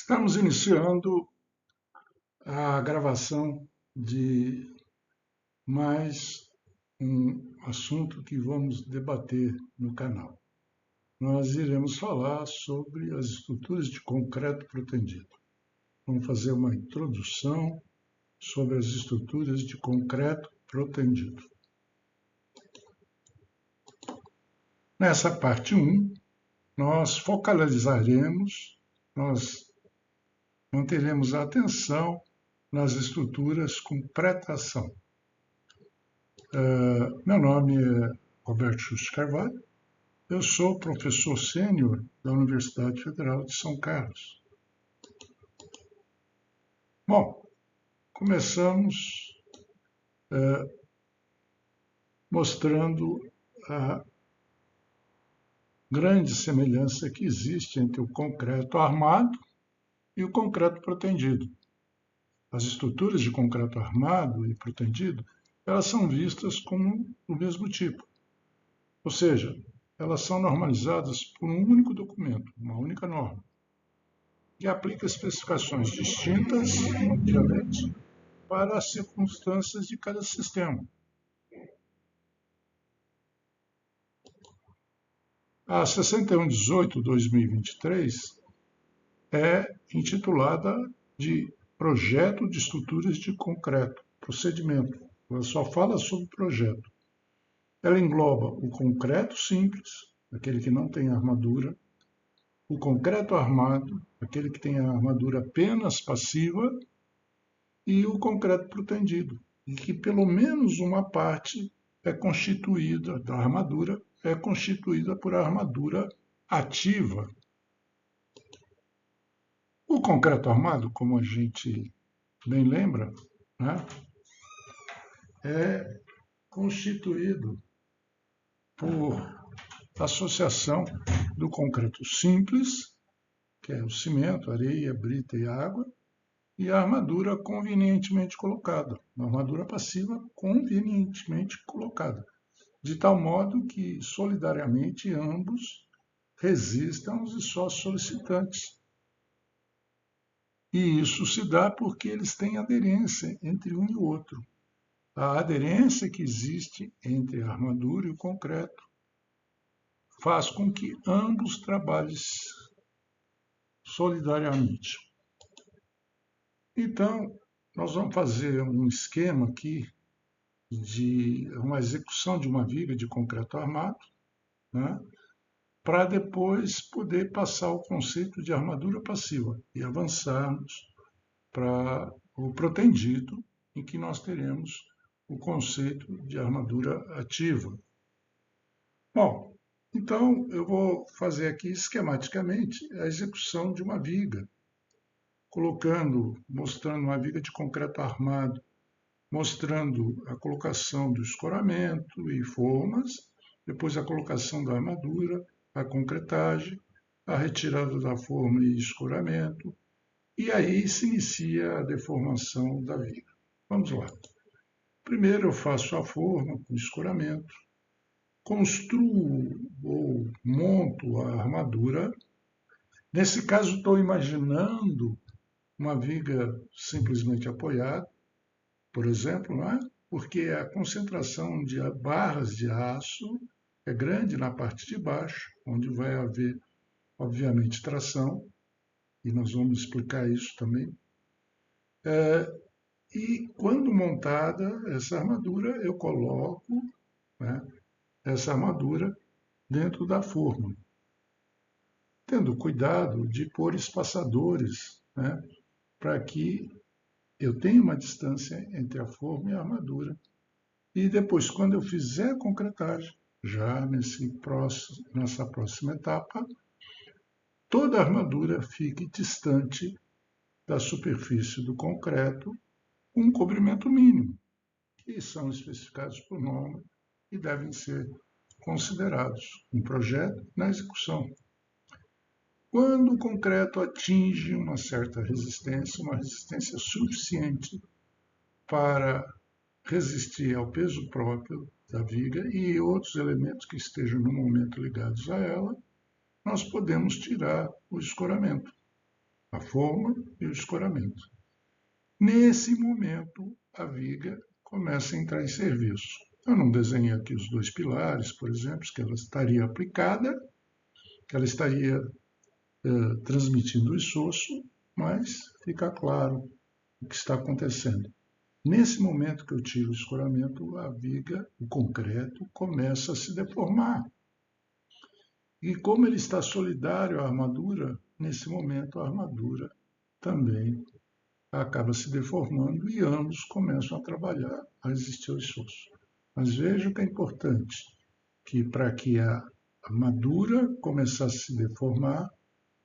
Estamos iniciando a gravação de mais um assunto que vamos debater no canal. Nós iremos falar sobre as estruturas de concreto protendido. Vamos fazer uma introdução sobre as estruturas de concreto protendido. Nessa parte 1, nós focalizaremos, nós manteremos a atenção nas estruturas com pré-tração. Meu nome é Roberto Xuxa Carvalho, eu sou professor sênior da Universidade Federal de São Carlos. Bom, começamos mostrando a grande semelhança que existe entre o concreto armado e o concreto protendido. As estruturas de concreto armado e protendido, elas são vistas como do mesmo tipo. Ou seja, elas são normalizadas por um único documento, uma única norma, que aplica especificações distintas, obviamente, para as circunstâncias de cada sistema. A 6118/2023 é intitulada de Projeto de Estruturas de Concreto, Procedimento. Ela só fala sobre projeto. Ela engloba o concreto simples, aquele que não tem armadura, o concreto armado, aquele que tem a armadura apenas passiva, e o concreto protendido, e que pelo menos uma parte é constituída da armadura, é constituída por armadura ativa. O concreto armado, como a gente bem lembra, né, é constituído por associação do concreto simples, que é o cimento, areia, brita e água, e a armadura convenientemente colocada, uma armadura passiva convenientemente colocada, de tal modo que solidariamente ambos resistam aos esforços solicitantes. E isso se dá porque eles têm aderência entre um e o outro. A aderência que existe entre a armadura e o concreto faz com que ambos trabalhem solidariamente. Então, nós vamos fazer um esquema aqui de uma execução de uma viga de concreto armado, né, para depois poder passar o conceito de armadura passiva e avançarmos para o protendido, em que nós teremos o conceito de armadura ativa. Bom, então eu vou fazer aqui esquematicamente a execução de uma viga, mostrando uma viga de concreto armado, mostrando a colocação do escoramento e formas, depois a colocação da armadura, a concretagem, a retirada da forma e escoramento, e aí se inicia a deformação da viga. Vamos lá. Primeiro eu faço a forma com escoramento, construo ou monto a armadura. Nesse caso estou imaginando uma viga simplesmente apoiada, por exemplo, não é? Porque a concentração de barras de aço é grande na parte de baixo, onde vai haver, obviamente, tração, e nós vamos explicar isso também. E quando montada essa armadura, eu coloco, né, essa armadura dentro da forma, tendo cuidado de pôr espaçadores, né, para que eu tenha uma distância entre a forma e a armadura. E depois, quando eu fizer a concretagem, já nessa próxima etapa, toda a armadura fique distante da superfície do concreto, um cobrimento mínimo, que são especificados por norma e devem ser considerados no projeto na execução. Quando o concreto atinge uma certa resistência, uma resistência suficiente para resistir ao peso próprio da viga e outros elementos que estejam no momento ligados a ela, nós podemos tirar o escoramento. a forma e o escoramento. Nesse momento, a viga começa a entrar em serviço. Eu não desenhei aqui os dois pilares, por exemplo, que ela estaria aplicada, que ela estaria transmitindo o esforço, mas fica claro o que está acontecendo. Nesse momento que eu tiro o escoramento, a viga, o concreto, começa a se deformar. E como ele está solidário à armadura, nesse momento a armadura também acaba se deformando e ambos começam a trabalhar, a resistir ao esforço. Mas veja que é importante, que para que a armadura começasse a se deformar,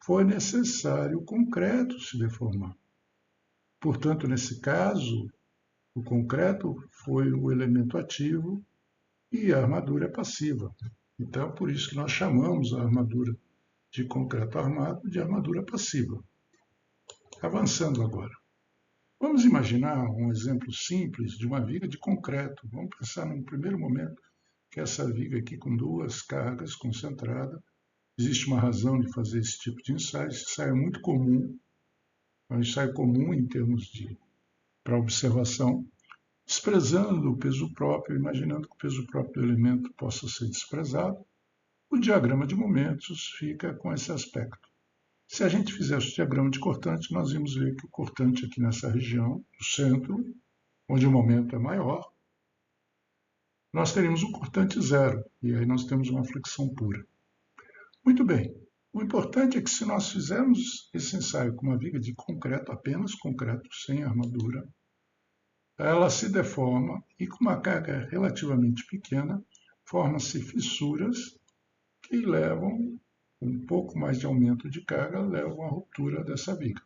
foi necessário o concreto se deformar. Portanto, nesse caso, o concreto foi o elemento ativo e a armadura é passiva. Então, por isso que nós chamamos a armadura de concreto armado de armadura passiva. Avançando agora. Vamos imaginar um exemplo simples de uma viga de concreto. Vamos pensar num primeiro momento que essa viga aqui com duas cargas concentradas. Existe uma razão de fazer esse tipo de ensaio. Esse ensaio é muito comum, é um ensaio comum em termos de para observação, desprezando o peso próprio, imaginando que o peso próprio do elemento possa ser desprezado. O diagrama de momentos fica com esse aspecto. Se a gente fizesse o diagrama de cortante, nós íamos ver que o cortante aqui nessa região, no centro, onde o momento é maior, nós teríamos um cortante zero, e aí nós temos uma flexão pura. Muito bem, o importante é que se nós fizermos esse ensaio com uma viga de concreto, apenas concreto, sem armadura, ela se deforma e com uma carga relativamente pequena, formam-se fissuras que levam um pouco mais de aumento de carga, levam à ruptura dessa viga.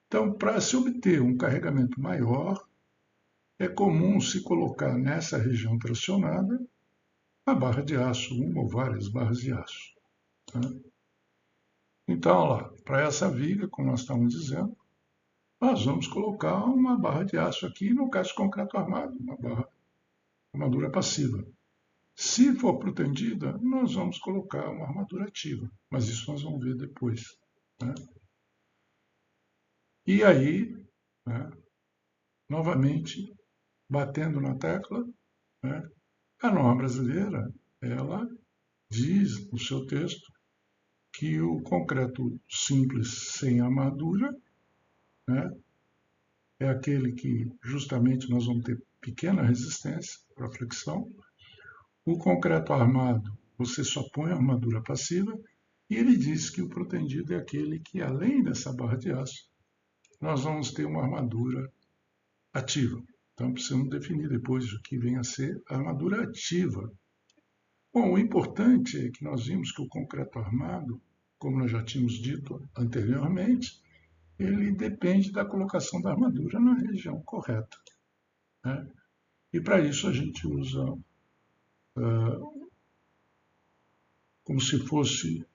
Então, para se obter um carregamento maior, é comum se colocar nessa região tracionada a barra de aço, uma ou várias barras de aço. Tá? Então, lá, para essa viga, como nós estamos dizendo, nós vamos colocar uma barra de aço aqui, no caso de concreto armado, uma barra armadura passiva. Se for pretendida, nós vamos colocar uma armadura ativa, mas isso nós vamos ver depois. Né? E aí, né, novamente, batendo na tecla, né, a norma brasileira, ela diz no seu texto que o concreto simples sem armadura, né, é aquele que justamente nós vamos ter pequena resistência para flexão. O concreto armado, você só põe a armadura passiva, e ele diz que o protendido é aquele que, além dessa barra de aço, nós vamos ter uma armadura ativa. Então, precisamos definir depois o que vem a ser a armadura ativa. Bom, o importante é que nós vimos que o concreto armado, como nós já tínhamos dito anteriormente, ele depende da colocação da armadura na região correta. Né? E para isso a gente usa como se fosse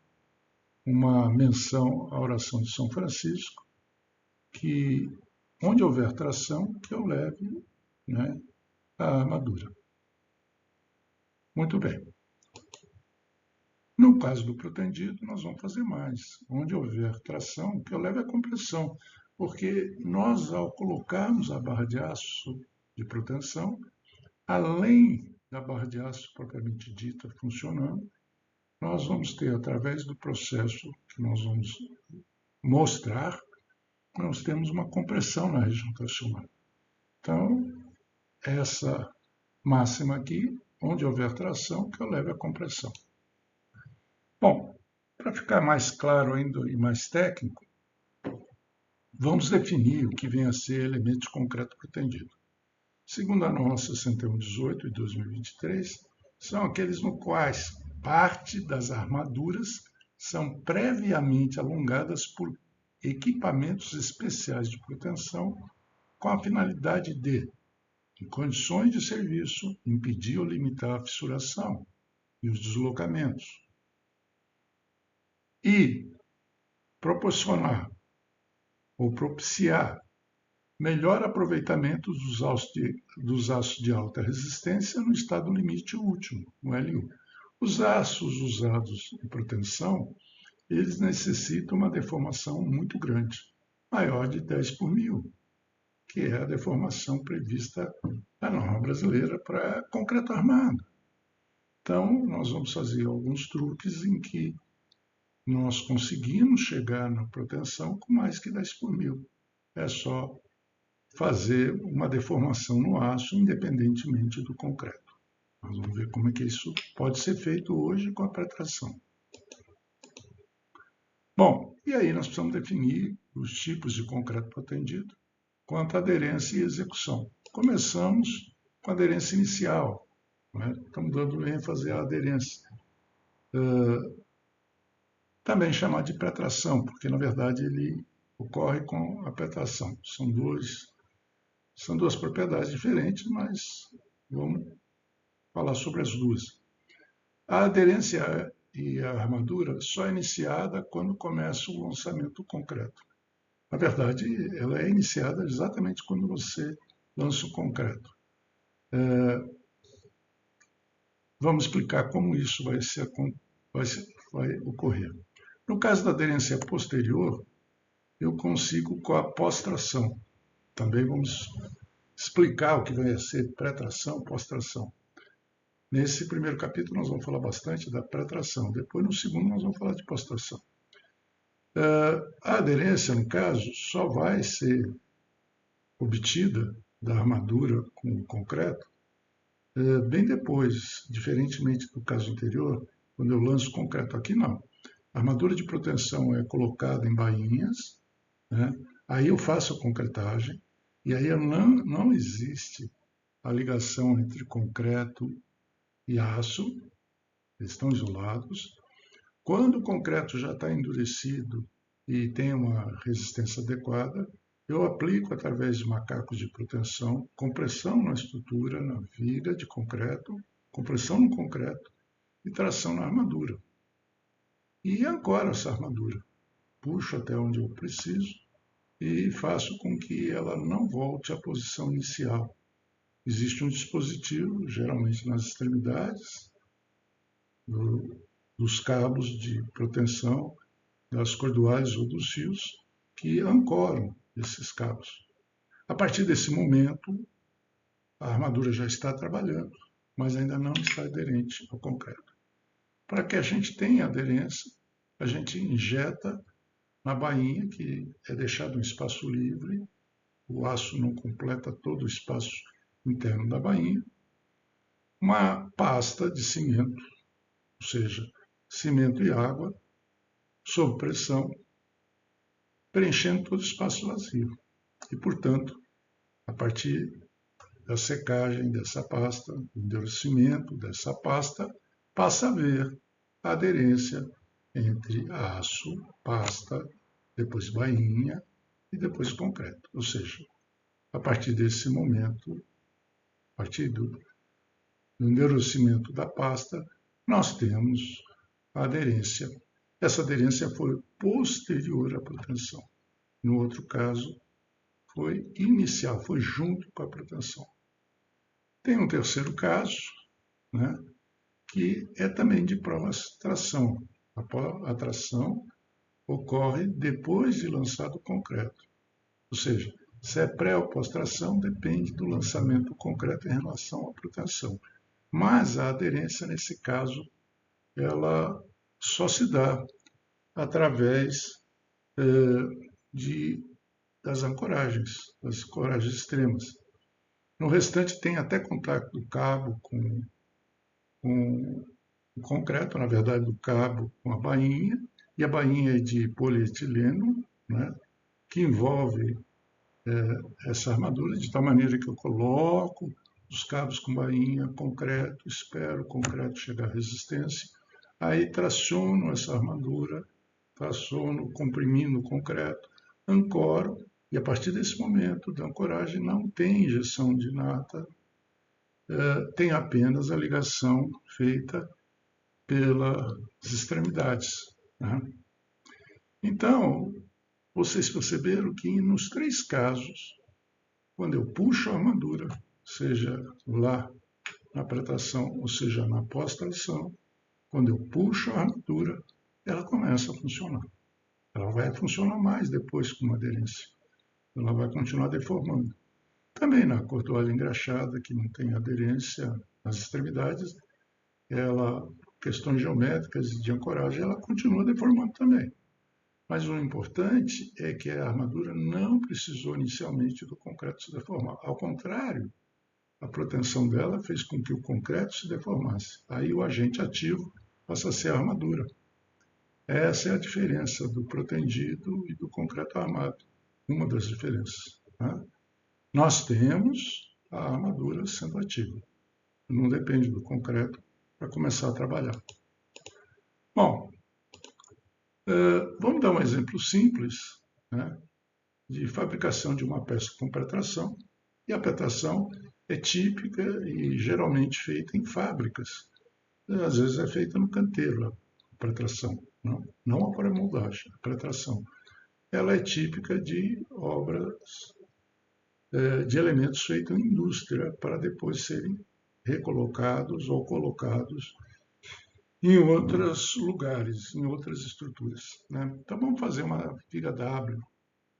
uma menção à oração de São Francisco, que onde houver tração, que eu leve, né, a armadura. Muito bem. No caso do protendido, nós vamos fazer mais. Onde houver tração, que eu leve a compressão, porque nós, ao colocarmos a barra de aço de proteção, além da barra de aço propriamente dita funcionando, nós vamos ter, através do processo que nós vamos mostrar, nós temos uma compressão na região tracional. Então, essa máxima aqui, onde houver tração, que eu leve a compressão. Bom, para ficar mais claro ainda e mais técnico, vamos definir o que vem a ser elemento de concreto pretendido. Segundo a norma 6118 de 2023, são aqueles no quais parte das armaduras são previamente alongadas por equipamentos especiais de proteção com a finalidade de, em condições de serviço, impedir ou limitar a fissuração e os deslocamentos e proporcionar ou propiciar melhor aproveitamento dos aços de alta resistência no estado limite último, no LU. Os aços usados em proteção, eles necessitam uma deformação muito grande, maior de 10 por mil, que é a deformação prevista na norma brasileira para concreto armado. Então, nós vamos fazer alguns truques em que nós conseguimos chegar na proteção com mais que 10 por mil. É só fazer uma deformação no aço, independentemente do concreto. Nós vamos ver como é que isso pode ser feito hoje com a pré-tração. Bom, e aí nós precisamos definir os tipos de concreto pretendido quanto à aderência e execução. Começamos com a aderência inicial, né? Estamos dando ênfase à aderência. Também chamado de pré-tração, porque na verdade ele ocorre com a pré-tração. São duas propriedades diferentes, mas vamos falar sobre as duas. A aderência e a armadura só é iniciada quando começa o lançamento concreto. Na verdade, ela é iniciada exatamente quando você lança o concreto. Vamos explicar como isso vai ocorrer. No caso da aderência posterior, eu consigo com a pós-tração. Também vamos explicar o que vai ser pré-tração, pós-tração. Nesse primeiro capítulo nós vamos falar bastante da pré-tração. Depois, no segundo, nós vamos falar de pós-tração. A aderência, no caso, só vai ser obtida da armadura com o concreto bem depois, diferentemente do caso anterior, quando eu lanço concreto. Aqui não. A armadura de proteção é colocada em bainhas, né? Aí eu faço a concretagem, e aí não existe a ligação entre concreto e aço, eles estão isolados. Quando o concreto já está endurecido e tem uma resistência adequada, eu aplico através de macacos de proteção, compressão na estrutura, na viga de concreto, compressão no concreto e tração na armadura. E ancoro essa armadura, puxo até onde eu preciso e faço com que ela não volte à posição inicial. Existe um dispositivo, geralmente nas extremidades, dos cabos de proteção, das cordoalhas ou dos fios, que ancoram esses cabos. A partir desse momento, a armadura já está trabalhando, mas ainda não está aderente ao concreto. Para que a gente tenha aderência, a gente injeta na bainha, que é deixado um espaço livre, o aço não completa todo o espaço interno da bainha, uma pasta de cimento, ou seja, cimento e água, sob pressão, preenchendo todo o espaço vazio. E, portanto, a partir da secagem dessa pasta, do endurecimento dessa pasta, passa a haver a aderência entre aço, pasta, depois bainha e depois concreto. Ou seja, a partir desse momento, a partir do endurecimento da pasta, nós temos a aderência. Essa aderência foi posterior à proteção. No outro caso, foi inicial, foi junto com a proteção. Tem um terceiro caso, né, que é também de pós-tração. A tração ocorre depois de lançado o concreto. Ou seja, se é pré ou pós-tração, depende do lançamento do concreto em relação à proteção. Mas a aderência, nesse caso, ela só se dá através das ancoragens extremas. No restante, tem até contato do cabo com o concreto, na verdade, do cabo com a bainha, e a bainha é de polietileno, né, que envolve essa armadura, de tal maneira que eu coloco os cabos com bainha, concreto, espero o concreto chegar à resistência, aí traciono essa armadura, traciono comprimindo o concreto, ancoro, e a partir desse momento da ancoragem não tem injeção de nata, tem apenas a ligação feita pelas extremidades. Né? Então, vocês perceberam que nos três casos, quando eu puxo a armadura, seja lá na pré-tração ou seja na pós-tração, quando eu puxo a armadura, ela começa a funcionar. Ela vai funcionar mais depois com uma aderência. Ela vai continuar deformando. Também na cordoalha engraxada, que não tem aderência nas extremidades, ela, questões geométricas e de ancoragem, ela continua deformando também. Mas o importante é que a armadura não precisou inicialmente do concreto se deformar. Ao contrário, a proteção dela fez com que o concreto se deformasse. Aí o agente ativo passa a ser a armadura. Essa é a diferença do protendido e do concreto armado. Uma das diferenças. Né? Nós temos a armadura sendo ativa. Não depende do concreto para começar a trabalhar. Bom, vamos dar um exemplo simples, né, de fabricação de uma peça com pretração. E a pretração é típica e geralmente feita em fábricas. Às vezes é feita no canteiro, a pretração. Não a pré-moldagem, a pretração. Ela é típica de obras, de elementos feitos em indústria para depois serem recolocados ou colocados em outros lugares, em outras estruturas. Né? Então vamos fazer uma viga W.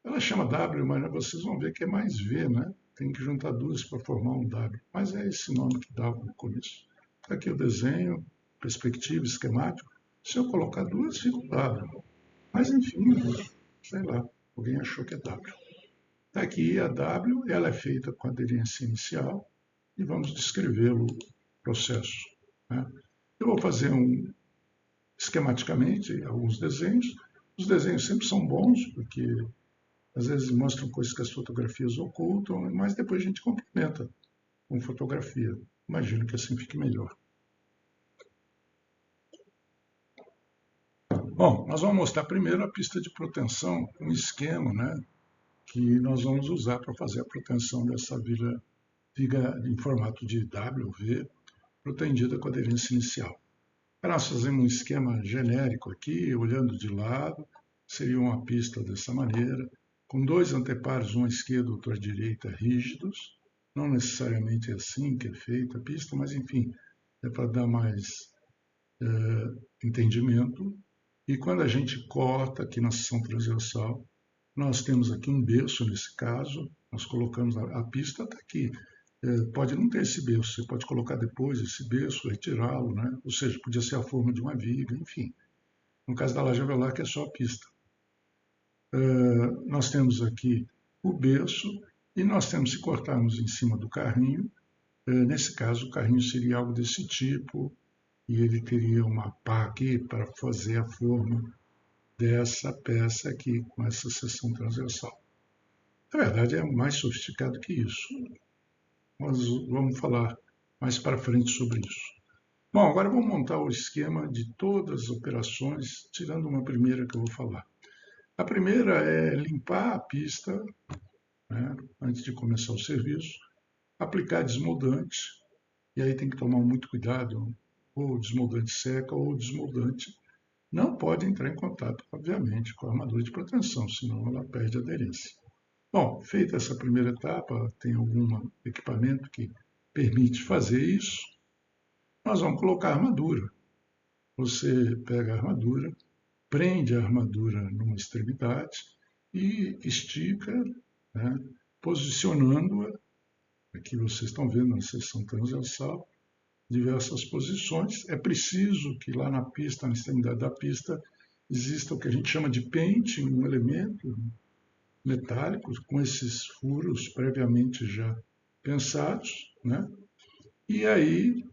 Ela chama W, mas vocês vão ver que é mais V, né? Tem que juntar duas para formar um W. Mas é esse nome que dá no começo. Está aqui o desenho, perspectiva, esquemático. Se eu colocar duas, fica um W. Mas enfim, sei lá, alguém achou que é W. Está aqui a W, ela é feita com aderência inicial e vamos descrever o processo. Né? Eu vou fazer esquematicamente alguns desenhos. Os desenhos sempre são bons, porque às vezes mostram coisas que as fotografias ocultam, mas depois a gente complementa com fotografia. Imagino que assim fique melhor. Bom, nós vamos mostrar primeiro a pista de proteção, um esquema, né, que nós vamos usar para fazer a proteção dessa viga em formato de W ou V, protendida com aderência inicial. Para nós fazermos um esquema genérico aqui, olhando de lado, seria uma pista dessa maneira, com dois anteparos, um à esquerda e outro à direita, rígidos. Não necessariamente é assim que é feita a pista, mas enfim, é para dar mais entendimento. E quando a gente corta aqui na seção transversal, nós temos aqui um berço nesse caso, nós colocamos a pista está aqui. Pode não ter esse berço, você pode colocar depois esse berço, retirá-lo, né? Ou seja, podia ser a forma de uma viga, enfim. No caso da laje velar, que é só a pista. Nós temos aqui o berço e nós temos, se cortarmos em cima do carrinho, nesse caso o carrinho seria algo desse tipo e ele teria uma pá aqui para fazer a forma dessa peça aqui, com essa seção transversal. Na verdade, é mais sofisticado que isso. Nós vamos falar mais para frente sobre isso. Bom, agora vamos montar o esquema de todas as operações, tirando uma primeira que eu vou falar. A primeira é limpar a pista, né, antes de começar o serviço, aplicar desmoldante, e aí tem que tomar muito cuidado, ou desmoldante seca ou desmoldante. Não pode entrar em contato, obviamente, com a armadura de proteção, senão ela perde aderência. Bom, feita essa primeira etapa, tem algum equipamento que permite fazer isso, nós vamos colocar a armadura. Você pega a armadura, prende a armadura numa extremidade e estica, né, posicionando-a, aqui vocês estão vendo na seção transversal, diversas posições. É preciso que lá na pista, na extremidade da pista, exista o que a gente chama de pente, um elemento metálico com esses furos previamente já pensados, né? E aí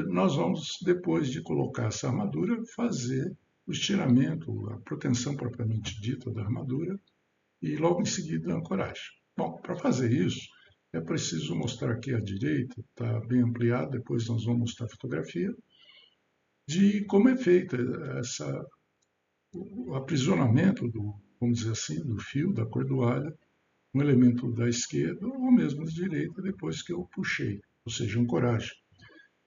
nós vamos, depois de colocar essa armadura, fazer o estiramento, a proteção propriamente dita da armadura e logo em seguida a ancoragem. Bom, para fazer isso, é preciso mostrar aqui à direita, está bem ampliado, depois nós vamos mostrar a fotografia, de como é feita o aprisionamento vamos dizer assim, do fio, da cordoalha, um elemento da esquerda ou mesmo da direita, depois que eu puxei, ou seja, ancoragem.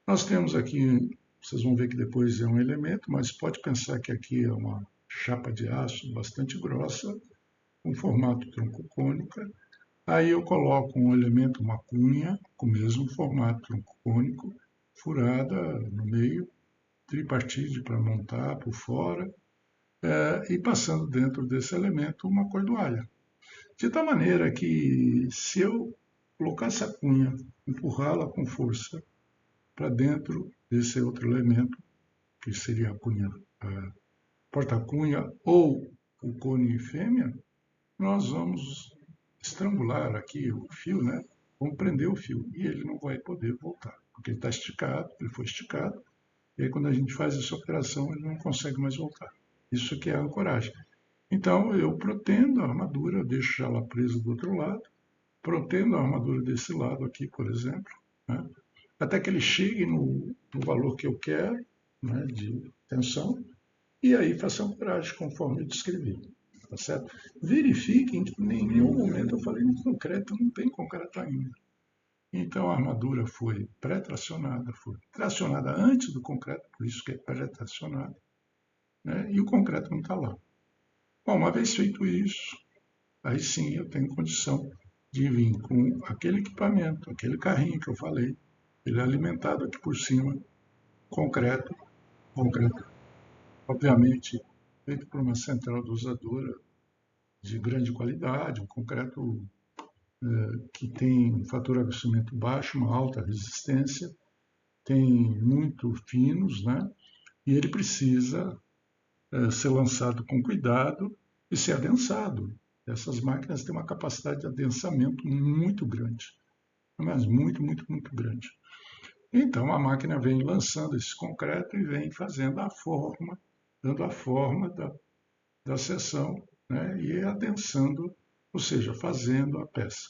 Nós temos aqui, vocês vão ver que depois é um elemento, mas pode pensar que aqui é uma chapa de aço bastante grossa, com formato tronco cônica. Aí eu coloco um elemento, uma cunha, com o mesmo formato tronco cônico, furada no meio, tripartite para montar por fora, e passando dentro desse elemento uma cordoalha. De tal maneira que, se eu colocar essa cunha, empurrá-la com força para dentro desse outro elemento, que seria a cunha, a porta-cunha ou o cone fêmea, nós vamos estrangular aqui o fio, né? Vamos prender o fio e ele não vai poder voltar, porque ele está esticado, ele foi esticado, e aí quando a gente faz essa operação ele não consegue mais voltar. Isso que é a ancoragem. Então eu protendo a armadura, deixo ela presa do outro lado, protendo a armadura desse lado aqui, por exemplo, né? Até que ele chegue no valor que eu quero, né, de tensão, e aí faça a ancoragem conforme eu descrevi. Tá certo? Verifiquem que em nenhum momento eu falei no concreto, não tem concreto ainda. Então a armadura foi pré-tracionada, foi tracionada antes do concreto, por isso que é pré-tracionada, né? E o concreto não está lá. Bom, uma vez feito isso, aí sim eu tenho condição de vir com aquele equipamento, aquele carrinho que eu falei, ele é alimentado aqui por cima, concreto, concreto, obviamente feito por uma central dosadora de grande qualidade, um concreto que tem um fator de aquecimento baixo, uma alta resistência, tem muito finos, né? E ele precisa ser lançado com cuidado e ser adensado. Essas máquinas têm uma capacidade de adensamento muito grande, mas muito, muito, muito grande. Então a máquina vem lançando esse concreto e vem fazendo a forma, dando a forma da seção, né? E adensando, ou seja, fazendo a peça.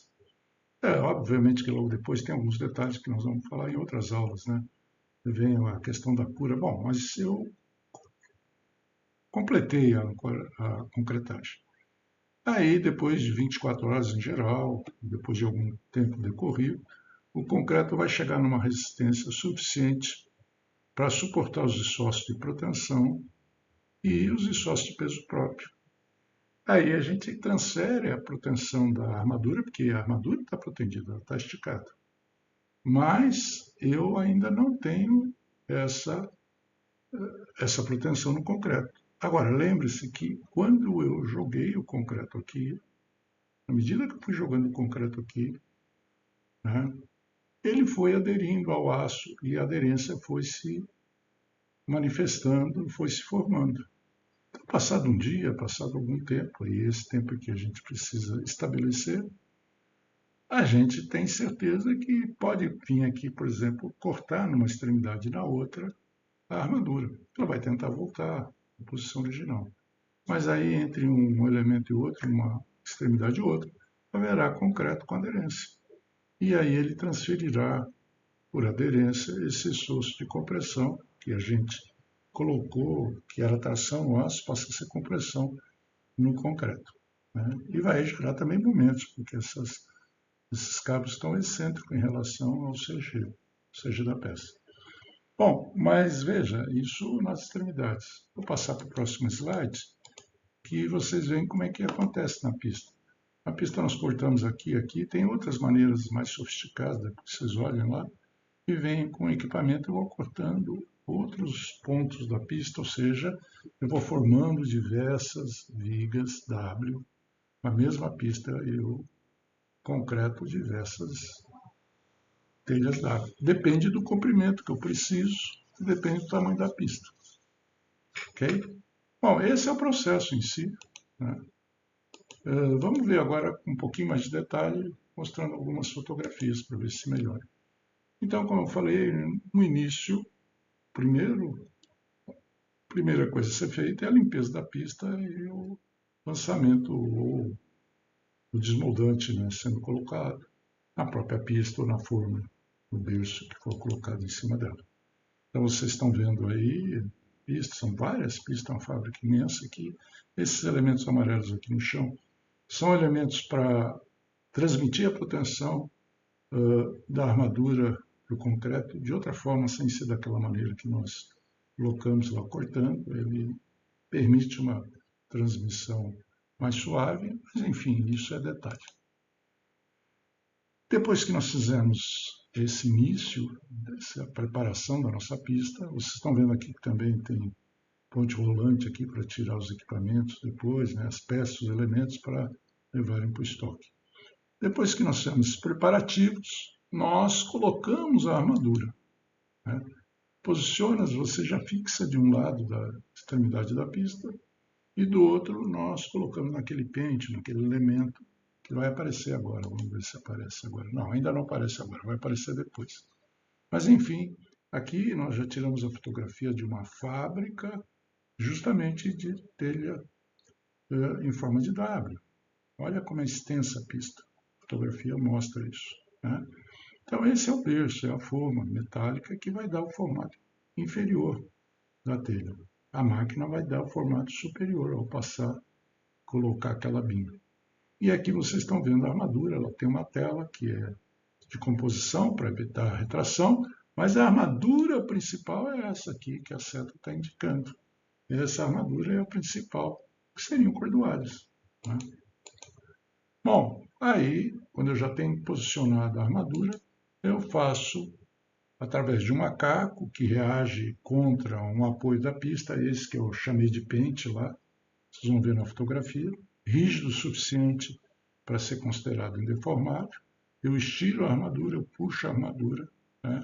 Obviamente que logo depois tem alguns detalhes que nós vamos falar em outras aulas, né? Vem a questão da cura. Bom, mas eu completei a concretagem. Aí, depois de 24 horas em geral, depois de algum tempo decorrido, o concreto vai chegar numa resistência suficiente para suportar os esforços de proteção e os esforços de peso próprio. Aí a gente transfere a proteção da armadura, porque a armadura está protegida, ela está esticada. Mas eu ainda não tenho essa, essa proteção no concreto. Agora, lembre-se que quando eu joguei o concreto aqui, à medida que eu fui jogando o concreto aqui, né, ele foi aderindo ao aço e a aderência foi se manifestando, foi se formando. Então, passado um dia, passado algum tempo, e esse tempo que a gente precisa estabelecer, a gente tem certeza que pode vir aqui, por exemplo, cortar numa extremidade e na outra a armadura. Ela vai tentar voltar à posição original. Mas aí, entre um elemento e outro, uma extremidade e outra, haverá concreto com aderência. E aí ele transferirá por aderência esse esforço de compressão que a gente colocou, que era tração no aço, passa a ser compressão no concreto. Né? E vai gerar também momentos, porque esses cabos estão excêntricos em relação ao CG da peça. Bom, mas veja, isso nas extremidades. Vou passar para o próximo slide, que vocês veem como é que acontece na pista. Na pista nós cortamos aqui, tem outras maneiras mais sofisticadas, depois vocês olhem lá, e vem com o equipamento eu vou cortando outros pontos da pista, ou seja, eu vou formando diversas vigas W, na mesma pista eu concreto diversas telhas d'água. Depende do comprimento que eu preciso, depende do tamanho da pista. Ok? Bom, esse é o processo em si. Né? Vamos ver agora com um pouquinho mais de detalhe, mostrando algumas fotografias para ver se melhora. Então, como eu falei no início, primeira coisa a ser feita é a limpeza da pista e o lançamento ou o desmoldante, né, sendo colocado na própria pista ou na forma, no berço que for colocado em cima dela. Então vocês estão vendo aí pistas, são várias pistas, uma fábrica imensa aqui. Esses elementos amarelos aqui no chão são elementos para transmitir a proteção da armadura para o concreto de outra forma, sem ser daquela maneira que nós colocamos lá cortando. Ele permite uma transmissão mais suave, mas enfim, isso é detalhe. Depois que nós fizemos esse início, essa preparação da nossa pista, vocês estão vendo aqui que também tem ponte rolante aqui para tirar os equipamentos depois, né, as peças, os elementos para levarem para o estoque. Depois que nós temos esses preparativos, nós colocamos a armadura. Né? Posiciona, você já fixa de um lado da extremidade da pista e do outro nós colocamos naquele pente, naquele elemento que vai aparecer agora. Vamos ver se aparece agora. Não, ainda não aparece agora, vai aparecer depois. Mas enfim, aqui nós já tiramos a fotografia de uma fábrica justamente de telha em forma de W. Olha como é extensa a pista. A fotografia mostra isso. Né? Então esse é o berço, é a forma metálica que vai dar o formato inferior da telha. A máquina vai dar o formato superior ao passar, colocar aquela binha. E aqui vocês estão vendo a armadura, ela tem uma tela que é de composição para evitar a retração, mas a armadura principal é essa aqui que a seta está indicando. Essa armadura é a principal, que seriam cordoalhos. Né? Bom, aí, quando eu já tenho posicionado a armadura, eu faço através de um macaco que reage contra um apoio da pista, esse que eu chamei de pente lá, vocês vão ver na fotografia, rígido o suficiente para ser considerado indeformável. Eu estiro a armadura, eu puxo a armadura, né?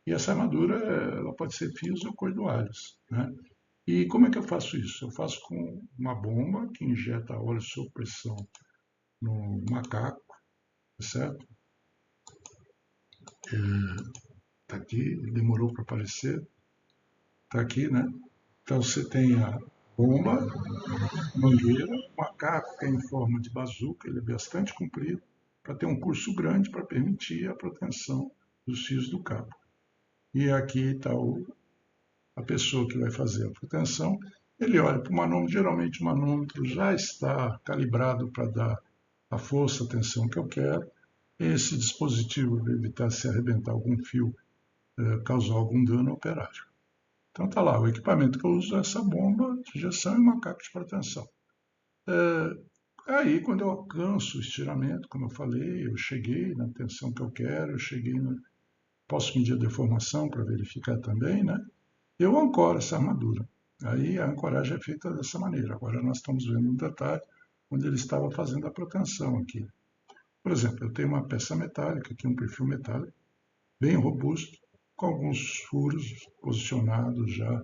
E essa armadura ela pode ser fios ou cordoalhos. Né? E como é que eu faço isso? Eu faço com uma bomba que injeta óleo sob pressão no macaco, certo? Está aqui, demorou para aparecer. Está aqui, né? Então você tem a bomba, mangueira, o macaco que é em forma de bazuca, ele é bastante comprido, para ter um curso grande para permitir a proteção dos fios do cabo. E aqui está a pessoa que vai fazer a proteção. Ele olha para o manômetro, geralmente o manômetro já está calibrado para dar a força, a tensão que eu quero. Esse dispositivo vai evitar se arrebentar algum fio, causar algum dano ao operário. Então está lá, o equipamento que eu uso é essa bomba de injeção e o macaco de proteção. Aí, quando eu alcanço o estiramento, como eu falei, eu cheguei na tensão que eu quero, posso medir a deformação para verificar também, né? Eu ancoro essa armadura. Aí a ancoragem é feita dessa maneira. Agora nós estamos vendo um detalhe onde ele estava fazendo a proteção aqui. Por exemplo, eu tenho uma peça metálica aqui, um perfil metálico, bem robusto, com alguns furos posicionados já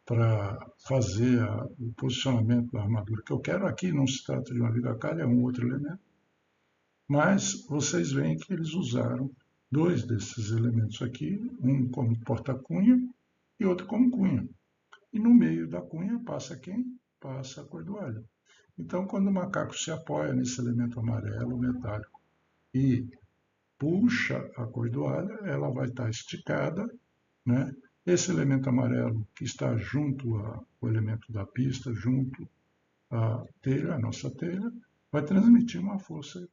para fazer o posicionamento da armadura que eu quero. Aqui não se trata de uma liga calha, é um outro elemento, mas vocês veem que eles usaram dois desses elementos aqui, um como porta-cunha e outro como cunha. E no meio da cunha passa quem? Passa a cordoalha. Então, quando o macaco se apoia nesse elemento amarelo metálico e puxa a cordoalha, ela vai estar esticada, né? Esse elemento amarelo que está junto ao elemento da pista, junto à telha, a nossa telha, vai transmitir uma força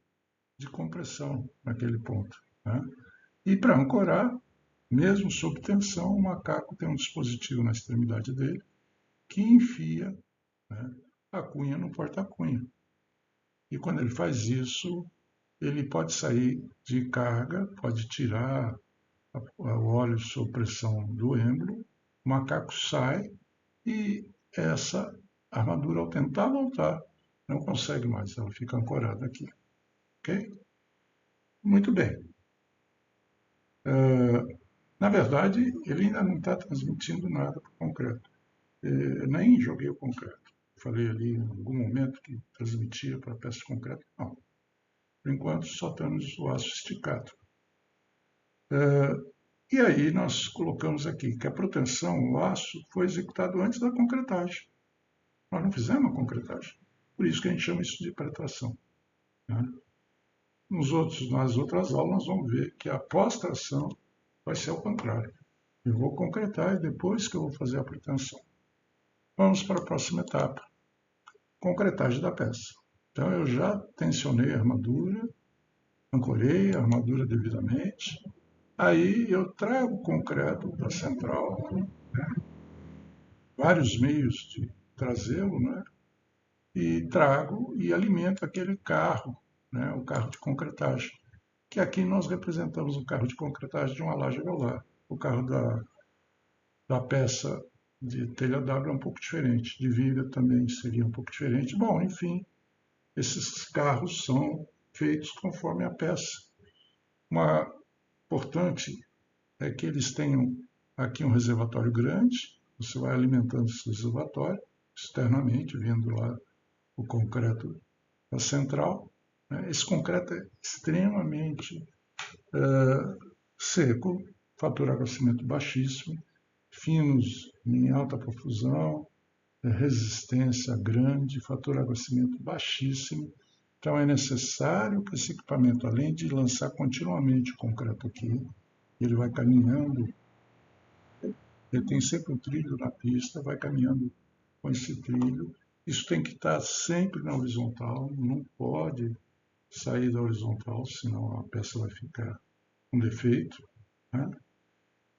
de compressão naquele ponto. Né? E para ancorar, mesmo sob tensão, o macaco tem um dispositivo na extremidade dele que enfia, né, a cunha no porta-cunha. E quando ele faz isso, ele pode sair de carga, pode tirar o óleo sob pressão do êmbolo, o macaco sai e essa armadura, ao tentar voltar, não consegue mais, ela fica ancorada aqui. Ok? Muito bem. Na verdade, ele ainda não está transmitindo nada para o concreto. Nem joguei o concreto. Falei ali em algum momento que transmitia para a peça de concreto. Não. Por enquanto, só temos o aço esticado. E aí nós colocamos aqui que a proteção, o aço, foi executado antes da concretagem. Nós não fizemos a concretagem. Por isso que a gente chama isso de pretração. Né? Nas outras aulas, nós vamos ver que a pós-tração vai ser ao contrário. Eu vou concretar e depois que eu vou fazer a pretensão. Vamos para a próxima etapa. Concretagem da peça. Então eu já tensionei a armadura, ancorei a armadura devidamente. Aí eu trago o concreto da central, vários meios de trazê-lo, né? E trago e alimento aquele carro, né? O carro de concretagem. Que aqui nós representamos o carro de concretagem de uma laje velar. O carro da peça de telha W é um pouco diferente, de viga também seria um pouco diferente. Bom, enfim, esses carros são feitos conforme a peça. Uma importante é que eles tenham aqui um reservatório grande, você vai alimentando esse reservatório externamente, vindo lá o concreto da central. Esse concreto é extremamente seco, fator aquecimento baixíssimo, finos em alta profusão, resistência grande, fator aquecimento baixíssimo. Então é necessário que esse equipamento, além de lançar continuamente o concreto aqui, ele vai caminhando, ele tem sempre um trilho na pista, vai caminhando com esse trilho. Isso tem que estar sempre na horizontal, não pode sair da horizontal, senão a peça vai ficar com defeito. Né?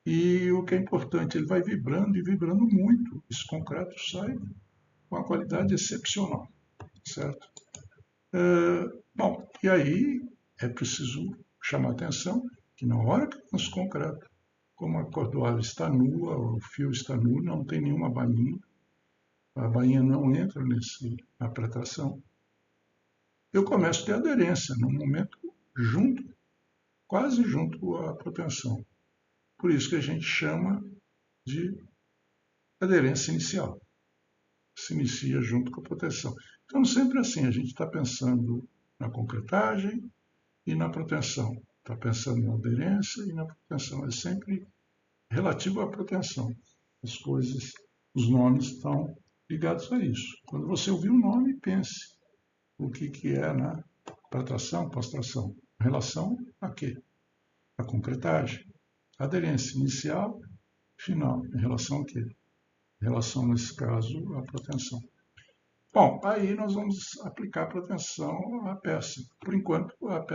E o que é importante, ele vai vibrando e vibrando muito. Esse concreto sai com uma qualidade excepcional, certo? Bom, e aí é preciso chamar a atenção que na hora que lança o concreto, como a cordoalha está nua, o fio está nu, não tem nenhuma bainha, a bainha não entra na pretração, eu começo a ter aderência no momento junto, quase junto à proteção. Por isso que a gente chama de aderência inicial. Se inicia junto com a proteção. Então, sempre assim, a gente está pensando na concretagem e na proteção. Está pensando na aderência e na proteção. É sempre relativo à proteção. As coisas, os nomes estão ligados a isso. Quando você ouvir o nome, pense o que é, né? Pretração, pós-tração. Em relação a quê? A concretagem. Aderência inicial, final. Em relação a quê? Em relação, nesse caso, à proteção. Bom, aí nós vamos aplicar proteção à peça. Por enquanto, as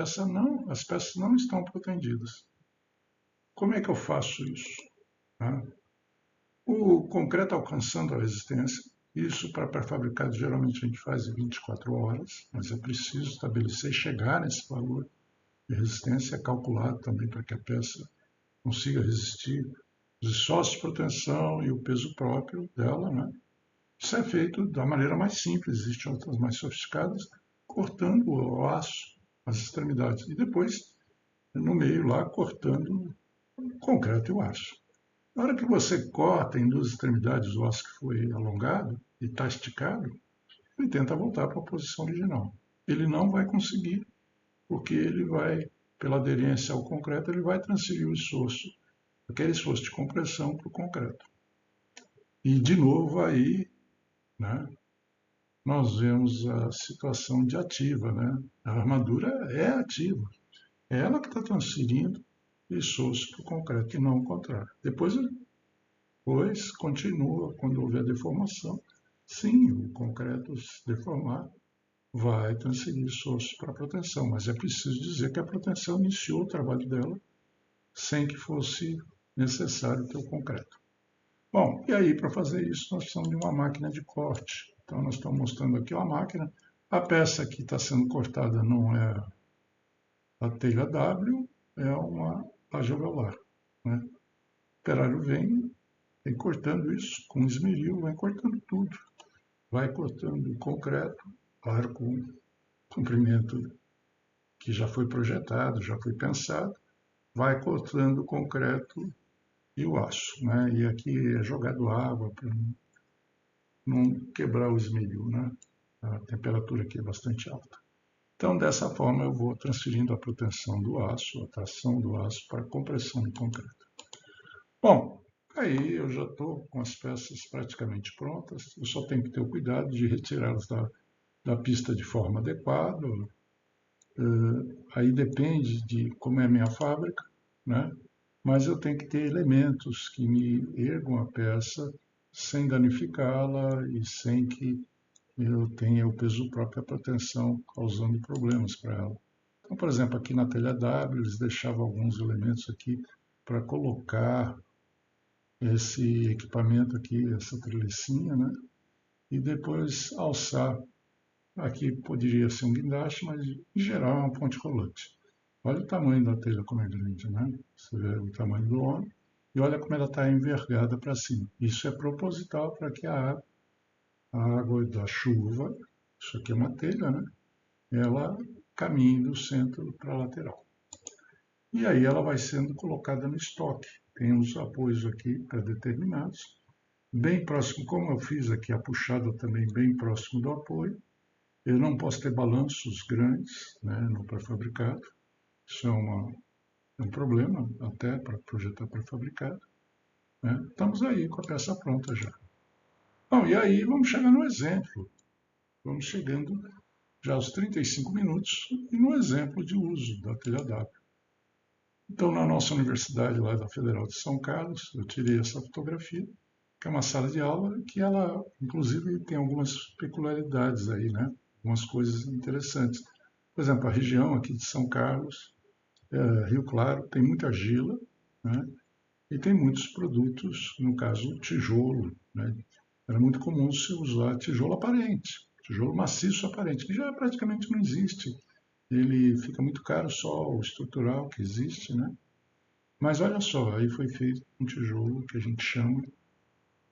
peças não estão protegidas. Como é que eu faço isso? O concreto alcançando a resistência, isso para pré-fabricado geralmente a gente faz em 24 horas, mas é preciso estabelecer e chegar nesse valor de resistência, calculado também para que a peça consiga resistir os esforços de proteção e o peso próprio dela, né? Isso é feito da maneira mais simples, existem outras mais sofisticadas, cortando o aço, as extremidades, e depois, no meio lá, cortando o concreto e o aço. Na hora que você corta em duas extremidades o aço que foi alongado e está esticado, ele tenta voltar para a posição original. Ele não vai conseguir, porque ele vai, pela aderência ao concreto, ele vai transferir o esforço, aquele esforço de compressão para o concreto. E, de novo, aí, né, nós vemos a situação de ativa. Né? A armadura é ativa. É ela que está transferindo esforço para o concreto e não o contrário. Depois continua, quando houver deformação, sim, o concreto se deformar vai transferir esforço para a proteção, mas é preciso dizer que a proteção iniciou o trabalho dela sem que fosse necessário ter o concreto. Bom, e aí para fazer isso nós precisamos de uma máquina de corte. Então nós estamos mostrando aqui uma máquina. A peça que está sendo cortada não é a telha W, é uma laje alveolar. Né? O operário vem cortando isso com esmeril, vai cortando tudo. Vai cortando o concreto, arco, comprimento que já foi projetado, já foi pensado, vai cortando o concreto e o aço. Né? E aqui é jogado água para não quebrar o esmeril. Né? A temperatura aqui é bastante alta. Então, dessa forma, eu vou transferindo a proteção do aço, a tração do aço para a compressão do concreto. Bom, aí eu já estou com as peças praticamente prontas, eu só tenho que ter o cuidado de retirá-las da pista de forma adequada. Aí depende de como é a minha fábrica, né? Mas eu tenho que ter elementos que me ergam a peça sem danificá-la e sem que eu tenha o peso próprio, a proteção, causando problemas para ela. Então, por exemplo, aqui na telha W, eles deixavam alguns elementos aqui para colocar esse equipamento aqui, essa trelicinha, né? E depois alçar. Aqui poderia ser um guindaste, mas em geral é uma ponte rolante. Olha o tamanho da telha como é grande, né? Você vê o tamanho do homem e olha como ela está envergada para cima. Isso é proposital para que a água da chuva, isso aqui é uma telha, né? Ela caminhe do centro para a lateral. E aí ela vai sendo colocada no estoque. Tem os apoios aqui pré-determinados, bem próximo, como eu fiz aqui a puxada também bem próximo do apoio. Eu não posso ter balanços grandes, né, no pré-fabricado. Isso é um problema até para projetar pré-fabricado. Né? Estamos aí com a peça pronta já. Bom, e aí vamos chegar no exemplo. Vamos chegando já aos 35 minutos e no exemplo de uso da telha d'água. Então, na nossa universidade lá da Federal de São Carlos, eu tirei essa fotografia, que é uma sala de aula que ela, inclusive, tem algumas peculiaridades aí, né? Algumas coisas interessantes. Por exemplo, a região aqui de São Carlos, Rio Claro, tem muita argila, né? E tem muitos produtos, no caso, tijolo, né? Era muito comum se usar tijolo aparente, tijolo maciço aparente, que já praticamente não existe. Ele fica muito caro só o estrutural que existe, né? Mas olha só, aí foi feito um tijolo que a gente chama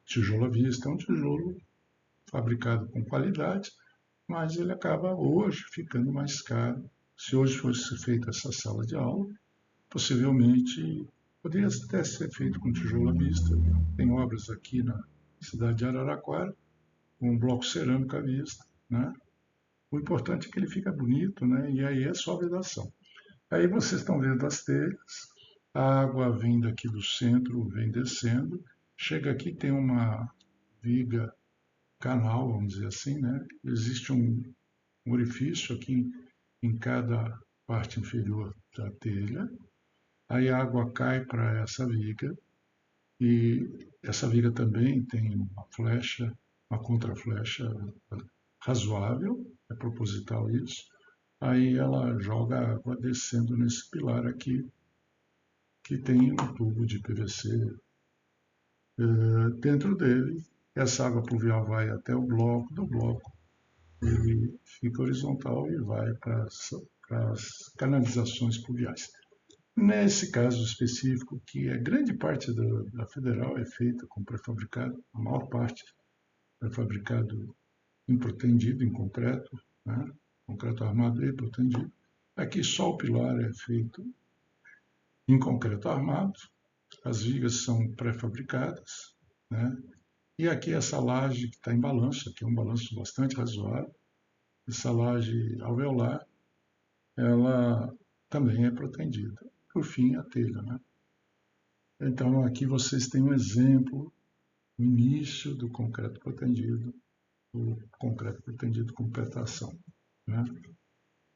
tijolo à vista. É um tijolo fabricado com qualidade, mas ele acaba hoje ficando mais caro. Se hoje fosse feita essa sala de aula, possivelmente poderia até ser feito com tijolo à vista. Tem obras aqui na cidade de Araraquara, com um bloco cerâmico à vista, né? O importante é que ele fica bonito, né? E aí é só vedação. Aí vocês estão vendo as telhas, a água vem daqui do centro, vem descendo, chega aqui, tem uma viga canal, vamos dizer assim, né? Existe um orifício aqui em cada parte inferior da telha, aí a água cai para essa viga, e essa viga também tem uma flecha, uma contraflecha razoável, é proposital isso, aí ela joga a água descendo nesse pilar aqui, que tem um tubo de PVC dentro dele. Essa água pluvial vai até o bloco, do bloco ele fica horizontal e vai para as canalizações pluviais. Nesse caso específico, que a grande parte da federal é feita com pré-fabricado, a maior parte pré-fabricado em protendido, em concreto, né? Concreto armado e protendido. Aqui só o pilar é feito em concreto armado, as vigas são pré-fabricadas, né? E aqui essa laje que está em balanço, aqui é um balanço bastante razoável, essa laje alveolar, ela também é protendida. Por fim, a telha, né? Então aqui vocês têm um exemplo, o início do concreto protendido, o concreto protendido com petração, né?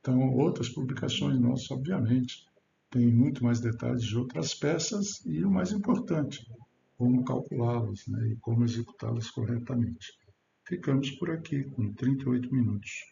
Então outras publicações nossas, obviamente, têm muito mais detalhes de outras peças e o mais importante, como calculá-las, né, e como executá-las corretamente. Ficamos por aqui com 38 minutos.